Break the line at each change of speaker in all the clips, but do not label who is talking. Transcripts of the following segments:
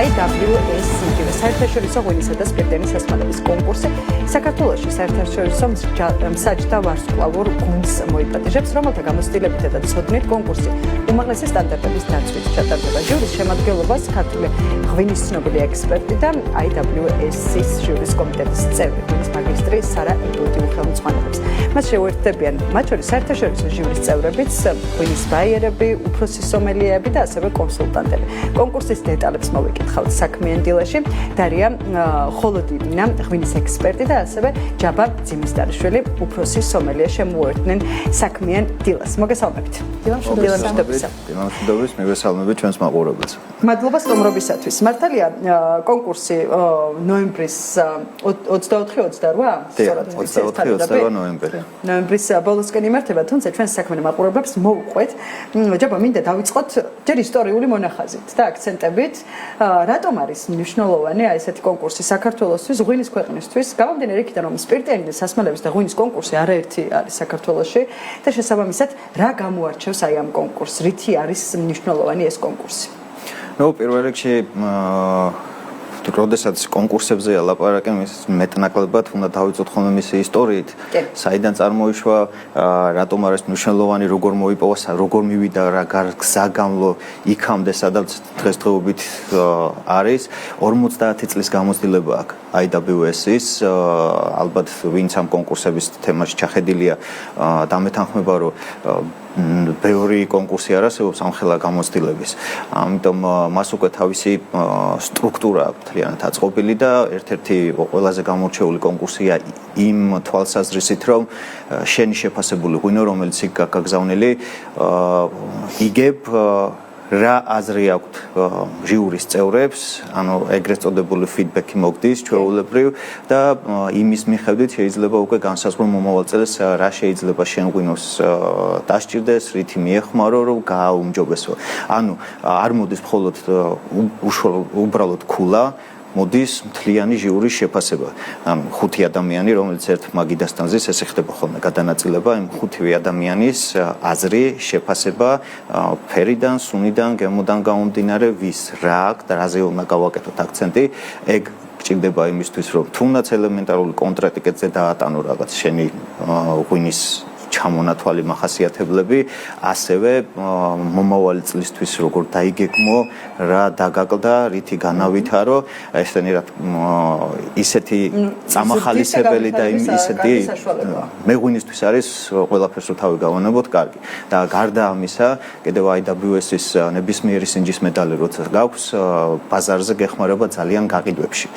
IWS საერთაშორისო ღვინისა და სპირტენის სასმელების კონკურსი საქართველოში საერთაშორისო მსაჯთა ვარსკვლავურ გუნდს მოიპატიჟებს, რომელთა გამოცდილებითა და ცოდნით კონკურსი უმაღლესი სტანდარტების დაცვით ჩატარდება. ჟიურის შემადგენლობას ქართული ღვინის ცნობილი ექსპერტი და IWS-ის ჟიურის კომიტეტის წევრი, ღვინის მაგისტრი სარა ებოდი ხელმძღვანელებს. მას შეუერთდებიან მათ შორის საერთაშორისო ჟიურის წევრებიც, ღვინის ბაიერები, უფროსი სომელიეები და ასევე კონსულტანტები. კონკურსის დეტალებს მოვიკითხავთ საქმიან დილაში. დარია ხოლოდინა, ღვინის ექსპერტი და ასევე ჯაბა ძიმისდარიშვილი, უფროსი სომელია შემოერთნენ საქმიან დილას. მოგესალმებით.
დილამშვიდობის, მოგესალმებით ჩვენს მაყურებელს.
მადლობა სტუმრობისათვის. მართალია კონკურსი ნოემბრის 24-28?
24-28 ნოემბერი.
ნოემბრის ბოლოსკენ იმართება, თუმცა ჩვენს საქმიან მაყურებლებს მოუყვეთ. ჯაბა მინდა დავიწყოთ ჯერ ისტორიული მონახაზით და აქცენტებით, რატომ არის მნიშვნელოვანი ესეთი კონკურსი საქართველოსთვის, ღვინის ქვეყნისთვის, გამომდინარე იქიდან, რომ სპირტიანი და სასმელების და ღვინის კონკურსი არაერთი არის საქართველოში და შესაბამისად რა გამოარჩევს აი ამ კონკურსს, რითი არის მნიშვნელოვანი ეს კონკურსი?
პირველ რიგში როდესაც კონკურსებზეა ლაპარაკი, მეტნაკლებად უნდა დავიწყოთ ხოლმე მისი ისტორიით, საიდან წარმოიშვა, რატომ არის მნიშვნელოვანი, როგორ მოიპოვა, როგორ მივიდა, რა გზა გამლო იქამდე, სადაც დღესდღეობით არის. 50 წლის გამოცდილება აქვს IWS-ის, ალბათ ვინც ამ კონკურსების თემაში ჩახედილია, დამეთანხმება, რომ ბევრი კონკურსი არასებობს ამხელა გამოცდილების. ამიტომ მას უკვე თავისი სტრუქტურა აქვს მთლიანად აწყობილი და ერთ-ერთი ყველაზე გამორჩეული კონკურსია იმ თვალსაზრისით, რომ შენი შეფასებული ღვინო, რომელიც იქ გაგზავნილი, იგებ რა აზრი აქვს ჟიურის წევრებს, ანუ ეგრეთ წოდებული ფიდბექი მოგდის ჩვეულებრივ და იმის მიხედვით შეიძლება უკვე განსაზღვრო მომავალ წელს რა შეიძლება შენ ღვინოს დასჭირდეს, რითი მიეხმარო, რომ გააუმჯობესო. ანუ არ მოდის მხოლოდ უბრალოდ ქულა, მოდის მთლიანი ჟიურის შეფასება. ამ 5 ადამიანი, რომელიც ერთ მაგიდასთან ზის, ესე ხდება ხოლმე გადანაწილება, იმ 5 ადამიანის აზრი, შეფასება ფერიდან, სუნიდან, გემოდან გამომდინარე, ვის რა აქვს და რაზე უნდა გავაკეთოთ აქცენტი, ეგ გჭირდება იმისთვის, რომ თუნდაც ელემენტარული კონკრეტიკეთზე დაატანო რაღაც შენი ღვინის ჩამონათვალი მახასიათებლები, ასევე მომავალი წლისთვის როგორ დაიგეგმო, რა დაგაკლდა, რითი განავითარო, ესენი რა ისეთი წამახალისებელი და ისეთი მეღვინისთვის არის ყველაფერს რო თავი გავანებოთ, კარგი. და გარდა ამისა, კიდევ IWS-ის ნებისმიერი სინჯის медаლი როცა გაქვს, ბაზარზე გეხმარება ძალიან გაყიდვებში.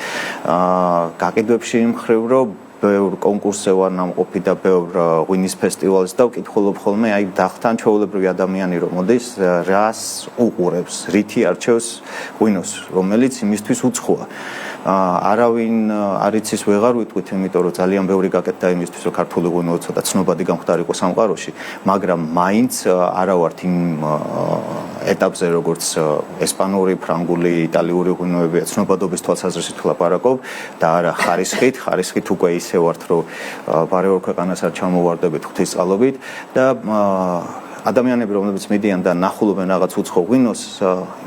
გაყიდვებში იმ მხრივ, რომ ბევრ კონკურსზე ვარ ნამყოფი და ბევრ ღვინის ფესტივალზე და ვკითხულობ ხოლმე აი დახთან ჩვეულებრივი ადამიანი რომ მოდის, რას უყურებს, რითი არჩევს ღვინოს, რომელიც იმისთვის უცხოა. არავინ არ იცის ვეღარ ვიტყვით, იმიტომ რომ ძალიან ბევრი გაკეთდა იმისთვის, რომ ქართული ღვინო ცოტა ცნობადი გამხდარიყო სამყაროში, მაგრამ მაინც არა ვართ იმ ეტაპზე, როგორც ესპანური, ფრანგული, იტალიური ღვინოები ცნობადობის თვალსაზრისით ვლაპარაკობ და არა ხარისხით უკვე ისე ვართ, რომ ბარეორ ქვეყანას არ ჩამოვარდებით ღვთისწყალობით და ადამიანები, რომლებიც მიდიან და ნახულობენ რაღაც უცხო ღვინოს,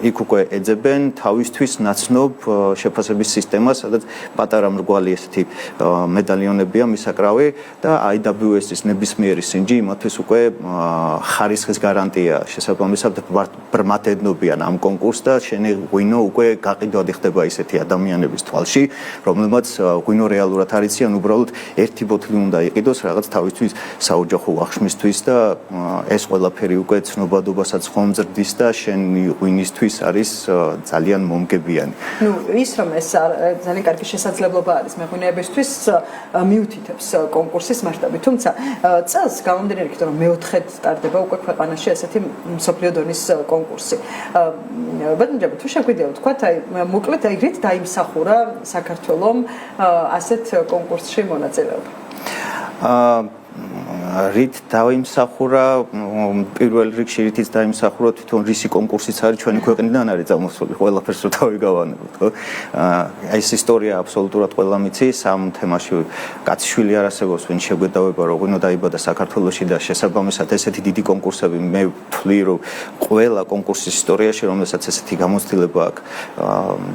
იქ უკვე ეძებენ თავისთვის ნაცნობ შეფასების სისტემას, სადაც პატარა მრგვალი ესეთი медальონებია მისაკრავი და IWS-ის ნებისმიერი სინჯი იმათთვის უკვე ხარისხის გარანტია შესაბამისად ბრმად ედნობიან ამ კონკურსს და შენი ღვინო უკვე გაყიდვადი ხდება ისეთი ადამიანების თვალში, რომლებმაც ღვინო რეალურად არ იციან, უბრალოდ ერთი ბოთლი უნდა იყიდოს რაღაც თავისთვის საოჯახო ვახშმისთვის და ეს ყველაფერი უკვე ცნობადობასაც ხომძრდის და შენი ღვინისთვის არის ძალიან მომგებიანი.
ის რომ ეს ძალიან კარგი შესაძლებლობა არის მეღვინეებისთვის მიუთითებს კონკურსის მასშტაბი, თუმცა წელს გამომდინარე იქიდან რომ მეოთხედ სტარდება უკვე ქვეყანაში ესეთი მსოფლიო დონის კონკურსი. ბატონო, თუ შეგვიძლია ვთქვათ, აი მოკლედ აი რით დაიმსახურა საქართველომ ასეთ კონკურსში მონაწილეობა?
რით დაიმსახურა პირველ რიგში რითიც დაიმსახურა თვითონ რისი კონკურსიც არის ჩვენი ქვეყნიდან არის წამოსული ყველაფერს რო დავიგავანებთ ხო ეს ისტორია აბსოლუტურად ყველა მიცის ამ თემაში კაციშვილი არ არსებობს ვინ შეგვედავება რომ ღვინო დაიბადა საქართველოში და შესაბამისად ესეთი დიდი კონკურსები მე ვთვლი რომ ყველა კონკურსის ისტორიაში რომელსაც ესეთი გამოცდილება აქვს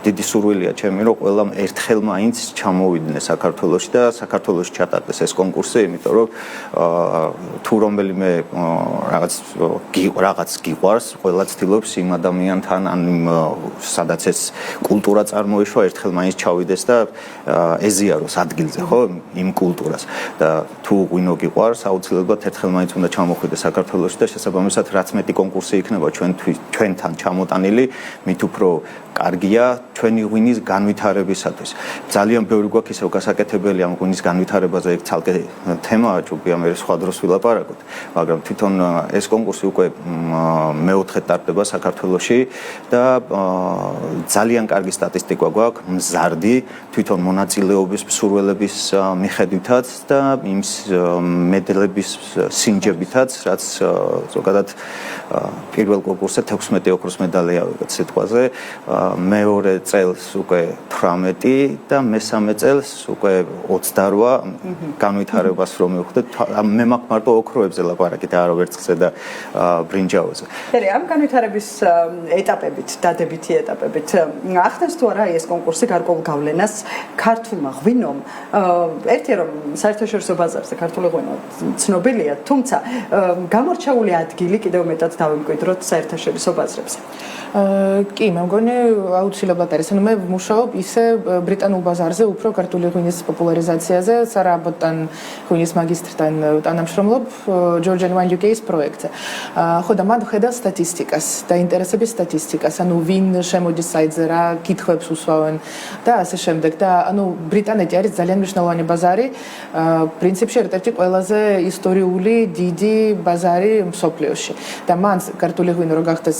დიდი სურვილია ჩემი რომ ყველამ ერთხელ მაინც ჩამოვიდნენ საქართველოში და საქართველოში ჩატარდეს ეს კონკურსი იმიტომ რომ თუ რომელიმე რაღაც გიყვარს ყველა ცდილობს იმ ადამიანთან ან სადაც ეს კულტურა წარმოიშვა ერთხელ მაინც ჩავიდეს და ეზიაროს ადგილზე ხო იმ კულტურას და თუ ღვინო გიყვარს აუცილებლად ერთხელ მაინც უნდა ჩამოხვიდეს საქართველოში და შესაბამისად რაც მეტი კონკურსი იქნება ჩვენთან ჩამოტანილი მით უფრო კარგია ჩვენი ღვინის განვითარებისათვის. ძალიან ბევრი გვაქვს ისევ გასაკეთებელი ამ ღვინის განვითარებაზე ეგ ცალკე თემაა ჭუბია მე სხვა დროს ვილაპარაკოთ, მაგრამ თვითონ ეს კონკურსი უკვე მეოთხე ტარდება საქართველოში და ძალიან კარგი სტატისტიკა გვაქვს მზარდი თვითონ მონაწილეობის მსურველების მიხედვითაც და იმ მედლების სინჯებითაც, რაც ზოგადად პირველ კონკურსზე 16 ოქროს მედალი ავიღეთ სიტყვაზე მეორე წელს უკვე 18 და მესამე წელს უკვე 28 განვითარებას რომ მივხვდეთ მე მაქვს მარტო ოქროებზე ლაპარაკი და არა ვერცხლზე და ბრინჯაოზე.
ამ განვითარების ეტაპებით, დადებითი ეტაპებით ახდენს თუ არა ეს კონკურსი გარკვეულ გავლენას ქართულმა ღვინომ ერთი რომ საერთაშორისო ბაზარზე ქართული ღვინო ცნობილია, თუმცა გამორჩეული ადგილი კიდევ მეტად დავიმკვიდროთ საერთაშორისო ბაზრებზე.
კი, მე მგონი აუცილებლად არის. ანუ მე ვმუშაობ ისე ბრიტანულ ბაზარზე უფრო ქართული ღვინის პოპულარიზაციაზე, სარაბოტან ღვინის მაგისტრთან თანამშრომლობ Georgian Wine UK-ის პროექტზე. ხო და მან ხედავ სტატისტიკას, დაინტერესების სტატისტიკას, ანუ ვინ შემოდის საიტზე, რა კითხვებს უსვავენ და ასე შემდეგ. და ანუ ბრიტანეთი არის ძალიან მნიშვნელოვანი ბაზარი, პრინციპში ერთ-ერთი ყველაზე ისტორიული დიდი ბაზარი მსოფლიოში. და მან ქართული ღვინო რო გახდეს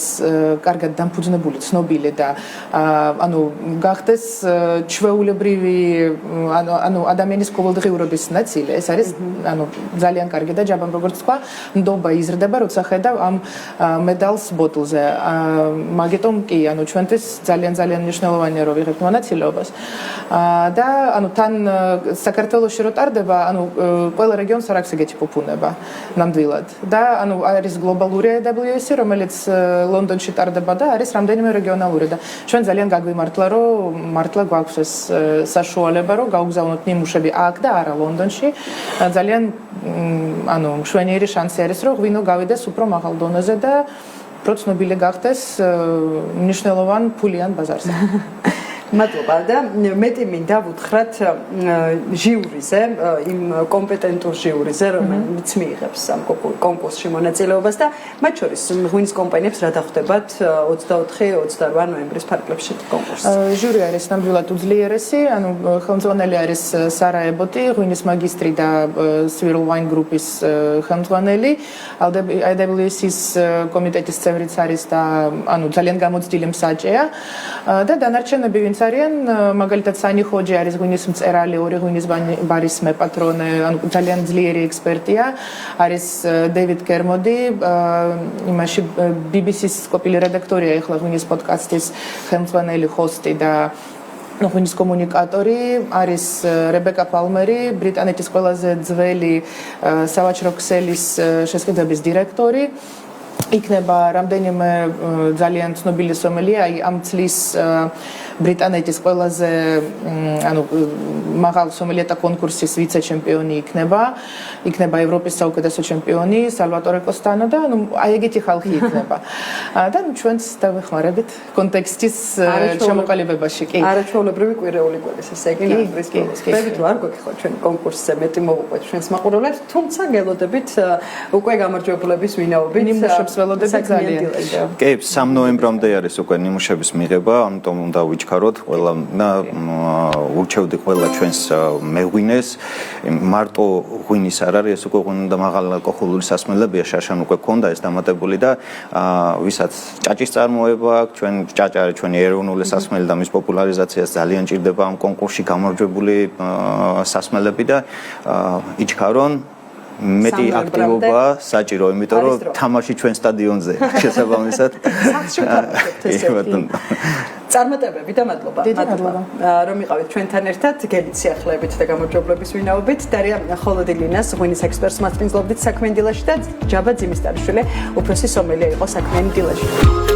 კარგად დამფუძნებული, ცნობილი და ანუ გახდეს ჩვეულებრივი ანუ ადამიანის ყოველდღიურობის ნაწილი, ეს არის ანუ ძალიან კარგი და ჯაბამ როგორც თქვა, ნდობა იზრდება, როცა ხედავ ამ მედალს ბოტლზე. მაგიტომ კი, ანუ ჩვენთვის ძალიან მნიშვნელოვანია რომ ვიღებთ მონაწილეობას. და ანუ თან საქართველოში რო ტარდება, ანუ ყველა რეგიონს არ აქვს ეგეთი ფუფუნება ნამდვილად. და ანუ არის გლობალური AWS, რომელიც ლონდონში ტარდება და არის რამდენიმე რეგიონალური და ჩვენ ძალიან გაგვიმართლა რომ მართლა გვაქვს ეს საშუალება რომ გავგზავნოთ ნიმუშები აქ და არა ლონდონში. ძალიან ანუ მშვენიერი შანსი არის რომ ღვინო გავიდეს უფრო მაღალ დონეზე და უფრო ცნობილი გახდეს მნიშვნელოვან ფულიან ბაზარზე.
მადლობა და მეტი მინდა ვუთხრათ ჟიურიზე, იმ კომპეტენტურ ჟიურიზე, რომელიც მიიღებს ამ კონკურსში მონაწილეობას და მათ შორის ღვინის კომპანიებს რა დახვდებათ 24-28 ნოემბრის ფარგლებში კონკურსს.
ჟიური არის ნამდვილად უძლიერესი, ანუ ხელმძღვანელი არის სარა ებოტი, ღვინის მაგისტრი და Swirl Wine Group-ის ხელმძღვანელი, IWS-ის კომიტეტის წევრიც არის და ანუ ძალიან გამოცდილი მსაჯეა და დანარჩენები ვინც არიან, მაგალითად სანი ხოჯი არის ღვინის მწერალი, ორი ღვინის ბარის მეპატრონე, ანუ ძალიან ძლიერი ექსპერტია, არის დევიდ კერმოდი, იმაში BBC-ის ყოფილი რედაქტორია, ახლა ღვინის პოდკასტის ხელმძღვანელი ჰოსტი და ღვინის კომუნიკატორი, არის რებეკა პალმერი, ბრიტანეთის ყველაზე ძველი სავაჭრო ქსელის შესყიდვების დირექტორი. იქნება რამდენიმე ძალიან ცნობილი სომელია, აი ამ წლის ბრიტანეთის ყველაზე ანუ მაღალ სომელიეტა კონკურსის ვიცე-ჩემპიონი იქნება ევროპის საუკეთესო ჩემპიონი სალვატორე კოსტანო და ანუ აი ეგეთი ხალხი იქნება. და ჩვენც დავეხმარებით კონტექსტის ჩამოყალიბებაში, კი.
არაჩვეულებრივი კვირეული გველის ესე იგი ნაკვრის გველის. ვებით რომ არ გვექხოთ ჩვენ კონკურსზე მეტი მოვუყვეთ ჩვენს მაყურებლებს, თუმცა გელოდებით უკვე გამარჯვებულების ვინაობით
ნიმუშებს ველოდებით ძალიან.
კი, 3 ნოემბრამდე არის უკვე ნიმუშების მიღება, ამიტომ უნდა ვიჩქაროთ ყველა და ურჩევდი ყველა ჩვენს მეღვინეს, მარტო ღვინის არ არის, ეს უკვე ღვინო და მაღალ ალკოჰოლური სასმელებია, შარშან უკვე ქონდა ეს დამატებული და ვისაც ჭაჭის წარმოება აქვს, ჩვენ ჭაჭა არის ჩვენი ეროვნული სასმელი და მის პოპულარიზაციას ძალიან ჭირდება ამ კონკურსში გამარჯვებული სასმელები და იჩქარონ მეტი აქტივობა საჭირო, იმიტომ რომ თამაში ჩვენ სტადიონზე შესაბამისად.
წარმატებები და მადლობა. რომ იყავით ჩვენთან ერთად, გელით სიახლეებით და გამარჯვებლების ვინაობით. დარია ხოლოდილინას ღვინის ექსპერტს მასპინძლობდით საქმე დილაში და ჯაბა ძიმისტარიშვილი უფროსი სომელია იყო საქმე დილაში.